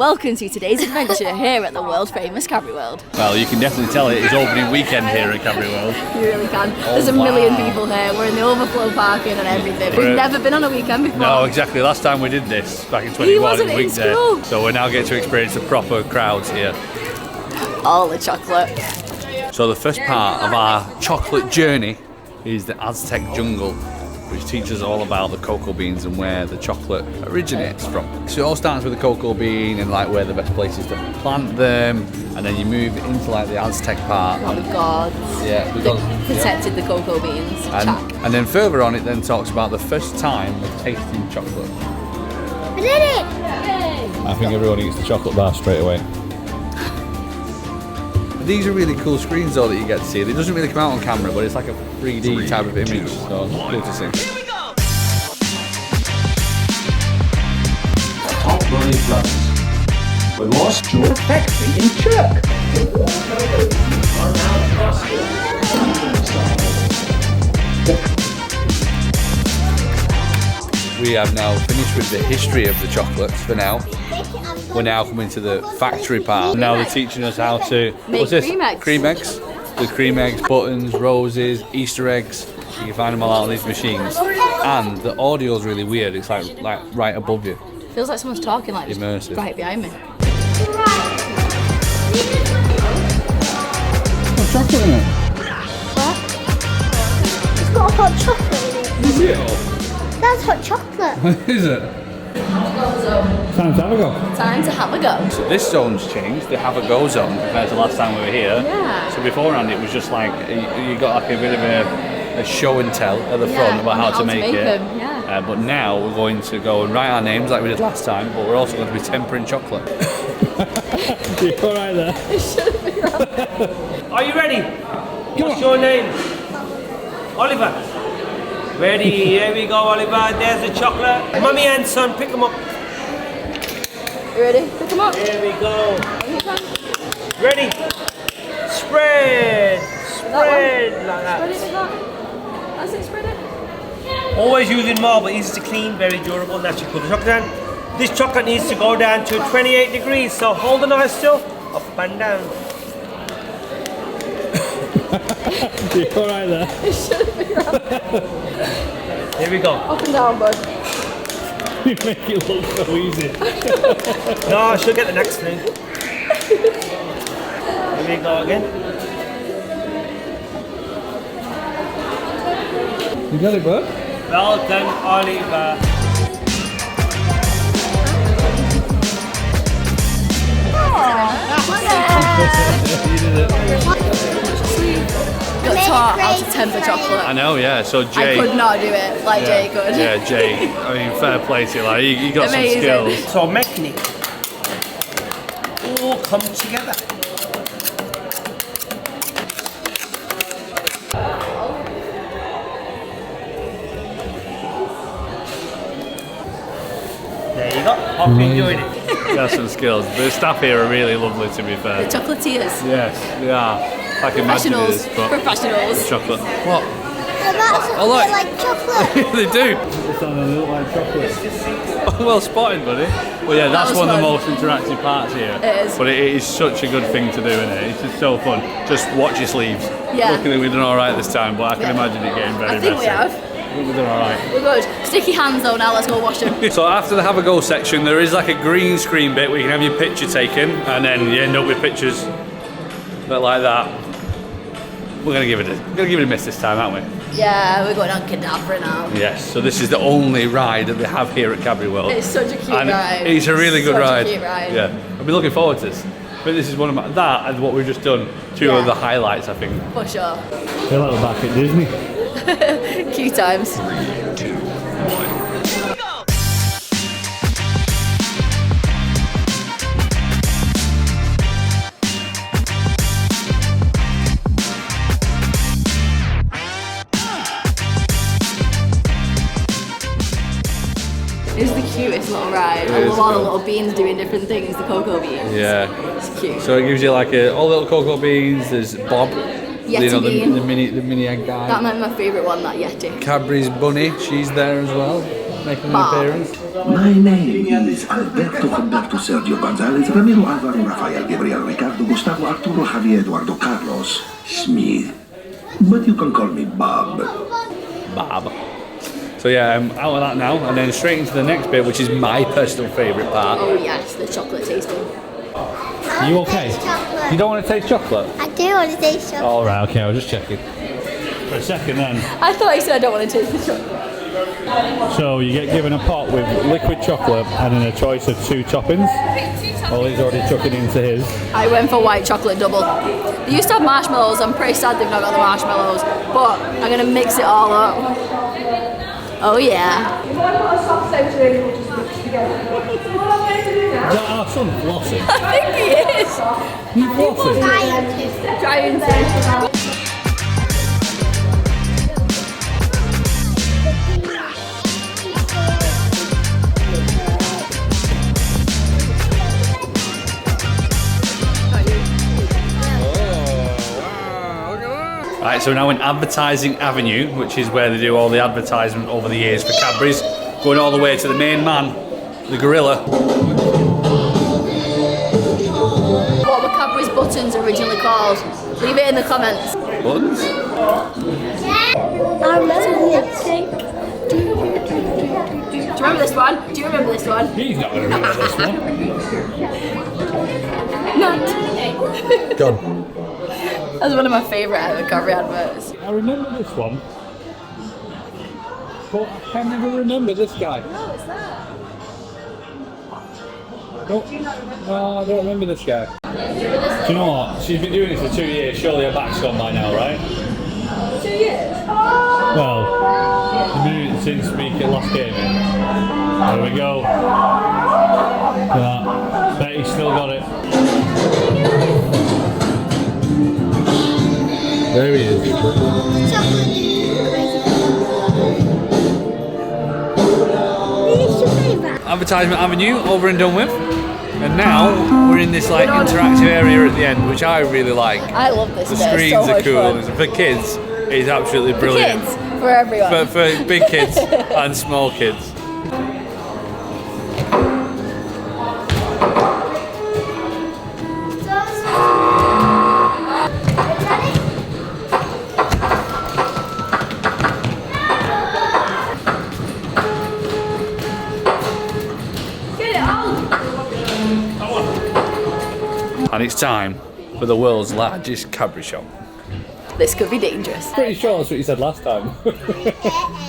Welcome to today's adventure here at the world famous Cadbury World. Well, you can definitely tell it is opening weekend here at Cadbury World. You really can. There's a million people here. We're in the overflow parking and everything. We've never been on a weekend before. No, exactly. Last time we did this back in 21, it was weekday. So we're now getting to experience the proper crowds here. All the chocolate. So the first part of our chocolate journey is the Aztec jungle, which teaches all about the cocoa beans and where the chocolate originates from. So it all starts with the cocoa bean and like where the best places to plant them, and then you move into like the Aztec part. Oh, the gods. Yeah, protected the cocoa beans. And then further on, it then talks about the first time of tasting chocolate. I did it! I think everyone eats the chocolate bar straight away. These are really cool screens though that you get to see. It doesn't really come out on camera, but it's like a 3D type of image, so it's cool to see. Here we go! Cadbury Plus. We lost your factory in Czech. We have now finished with the history of the chocolates for now. We're now coming to the factory part. Now they're teaching us how to make cream eggs. Cream eggs. The cream eggs, buttons, roses, Easter eggs. You can find them all out on these machines. And the audio is really weird. It's like right above you. Feels like someone's talking like immersive. Right behind me. Got chocolate in it. What? It's got hot chocolate in it. You see it all? That's hot chocolate. What is it? Time to have a go. Time to have a go. So this zone's changed. They have a go zone compared to last time we were here. Yeah. So beforehand it was just like you got like a bit of a show and tell at the front about how to make it. Them. Yeah. But now we're going to go and write our names like we did last time, but we're also going to be tempering chocolate. You're all right there. Are you ready? What's your name? Oliver. Ready? Here we go, Oliver. There's the chocolate. Mummy and son, pick them up. You ready? Pick them up. Here we go. Ready? Spread. Spread like that. Spread it like that. That's it, spread it. Always using marble, easy to clean, very durable, natural. Put the chocolate down. This chocolate needs to go down to 28 degrees, so hold the knife still, up and down. You're all right there. It should be right. Here we go. Up and down, bud. You make it look so easy. No, I should get the next thing. Here we go again. You got it, bud? Well done, Oliver. You did it. Got taught how to temper chocolate. I know, yeah. So Jay. I could not do it like Jay could. Yeah, Jay. I mean, fair play to you. Like, you got Amazing. some skills. So making it all come together. There you go. Hope you enjoyed it. Got some skills. The staff here are really lovely, to be fair. The chocolatiers. Yes, they are. I can imagine it Professionals. is, but Professionals. chocolate. What? Well, that's I like- like chocolate. They do. They look like chocolate. Well spotted, buddy. Well, yeah, that's was one of the fun. most interactive parts here. It is. But it is such a good thing to do, isn't it? It's just so fun. Just watch your sleeves. Yeah. Luckily, we've done all right this time, but I can imagine it getting very I think messy. we have. I think we've done all right. We're good. Sticky hands though now, let's go wash them. So after the have a go section, there is like a green screen bit where you can have your picture taken, and then you end up with pictures that like that. We're gonna give it a miss this time, aren't we? Yeah, we're going on Cadbury now. Yes. So this is the only ride that they have here at Cadbury World. It's such a cute And ride. it's a really good Such a ride. cute ride. Yeah, I've been looking forward to this. But this is one of my, that and what we've just done, two Yeah. of the highlights, I think. For sure. Feel like we're back at Disney. Cute times. It's the cutest little ride. I love all the little beans doing different things, the cocoa beans. Yeah. It's cute. So it gives you like all little cocoa beans. There's Bob, Yeti bean. the mini egg guy. That might be my favourite one, that Yeti. Cadbury's bunny, she's there as well. making an Bob. appearance. My name is Alberto Humberto Sergio González Ramiro Álvaro Rafael Gabriel Ricardo Gustavo Arturo Javier Eduardo Carlos Smith. But you can call me Bob. Bob. So yeah, I'm out of that now, and then straight into the next bit, which is my personal favourite part. Oh yes, the chocolate tasting. Are you okay? You don't want to taste chocolate? I do want to taste chocolate. All right, okay, I was just checking. For a second then. I thought you said I don't want to taste the chocolate. So you get given a pot with liquid chocolate and then a choice of 2 toppings. Ollie's already chucking into his. I went for white chocolate double. They used to have marshmallows. I'm pretty sad they've not got the marshmallows, but I'm gonna mix it all up. Oh yeah. Is that our son flossing? I think he is. He's flossing? Trying to. Right, so we're now in Advertising Avenue, which is where they do all the advertisement over the years for Cadbury's, going all the way to the main man, the gorilla. What were Cadbury's buttons originally called? Leave it in the comments. Buttons? I remember lipstick. Do you remember this one? Do you remember this one? He's not going to remember this one. Nut. Gone. That's one of my favourite ever Cadbury adverts. I remember this one, but I can never remember this guy. Oh, it's that. No, I don't remember this guy. Do you know what? She's been doing this for 2 years. Surely her back's gone by now, right? 2 years? Well, she's been doing it since we last came in. There we go. Look at that. Betty's still got it. There he is. Advertisement Avenue over and done with. And now we're in this like interactive area at the end, which I really like. I love this The bit. screens It's so are much cool. fun. For kids, it's absolutely brilliant. Kids, for everyone. For big kids and small kids. And it's time for the world's largest Cadbury shop. This could be dangerous. Pretty sure that's what you said last time.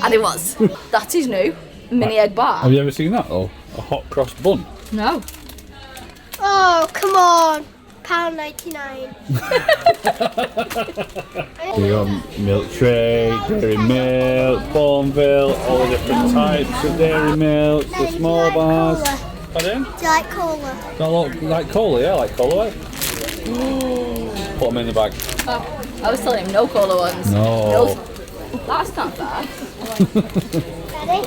And it was. That is new. Mini egg bar. Have you ever seen that though? A hot cross bun. No. Oh, come on. £1.99. You got milk tray, dairy milk, Bourneville, all the different types of dairy milk, the small bars. Pardon? Do you like cola? Like cola, yeah, like cola. Put them in the bag. Oh, I was telling him no cola ones. No. That's not bad. Ready?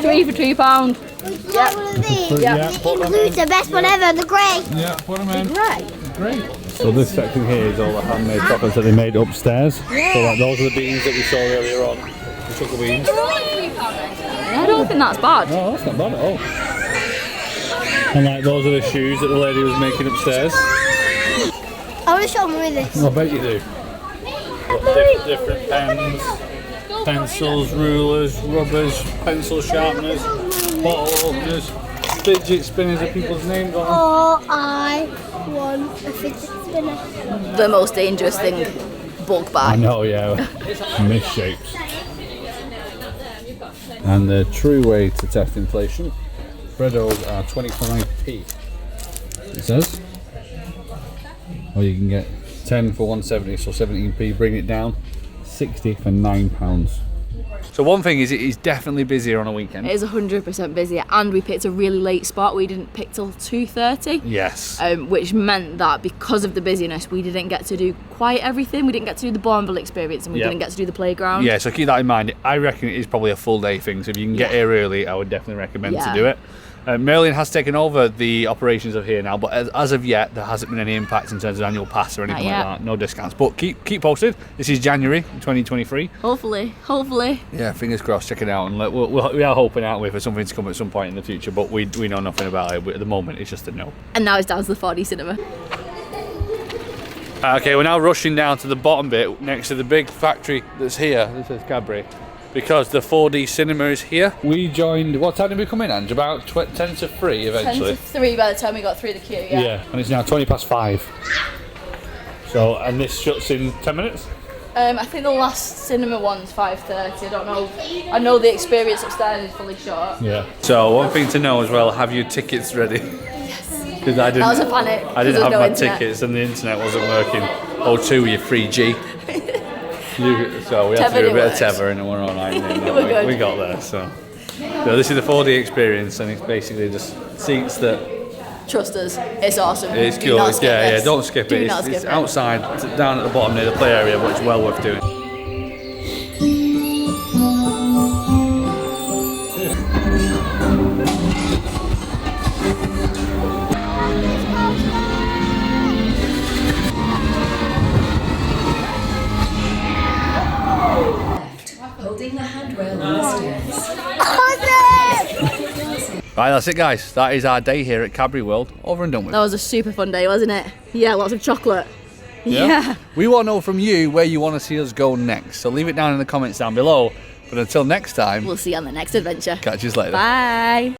3 for £2. Would you like one of these? Yeah, It put them in. includes the best one ever, the grey. Yeah, put them in. Right. Great. So this section here is all the handmade chocolates that they made upstairs. So like those are the beans that we saw earlier on. The chocolate beans. They're only £3.99. I don't think that's bad. No, that's not bad at all. And like those are the shoes that the lady was making upstairs. I want to show Mummy this. I bet you do. Got different pens, pencils, rulers, rubbers, pencil sharpeners, bottle openers, fidget spinners with people's names on them. Oh, I want a fidget spinner. The most dangerous thing, bulk I bag. know, yeah. Misshapes. And the true way to test inflation, Freddos are 25p. It says. Or you can get 10 for 170, so 17p, bring it down, 60 for £9. So one thing is, it is definitely busier on a weekend. It is 100% busier, and we picked a really late spot. We didn't pick till 2:30. Yes. Which meant that because of the busyness, we didn't get to do quite everything. We didn't get to do the Bourneville experience, and we Yep. didn't get to do the playground. Yeah, so keep that in mind. I reckon it is probably a full day thing, so if you can get here early, I would definitely recommend to do it. Merlin has taken over the operations of here now, but as of yet, there hasn't been any impact in terms of annual pass or anything like that. No discounts. But keep posted. This is January 2023. Hopefully. Yeah, fingers crossed. Check it out, and we are hoping, aren't we, for something to come at some point in the future. But we know nothing about it. At the moment, it's just a no. And now it's down to the 4D cinema. Okay, we're now rushing down to the bottom bit next to the big factory that's here. This is Cadbury. Because the 4D cinema is here. We joined, what time did we come in, Ange? About 10 to 3 eventually. 10 to 3 by the time we got through the queue, yeah. Yeah, and it's now 20 past 5. So, and this shuts in 10 minutes? I think the last cinema one's 5:30. I don't know. I know the experience upstairs is fully short. Yeah. So, one thing to know as well, have your tickets ready. Yes. Because I didn't. That was a panic. I didn't have no my internet. tickets and the internet wasn't working. O2 with your 3G. So we had to do a bit of tether and we're all right. We got there. So this is the 4D experience, and it's basically just seats that. Trust us, it's awesome. It's Do cool. not skip Yeah, this. don't skip Do it. not It's skip it. outside, down at the bottom near the play area, but it's well worth doing. Holding the handrail on the stairs. Right, that's it, guys. That is our day here at Cadbury World. Over and done with. That was a super fun day, wasn't it? Yeah, lots of chocolate. Yeah. We want to know from you where you want to see us go next. So leave it down in the comments down below. But until next time, We'll see you on the next adventure. catch you later. Bye.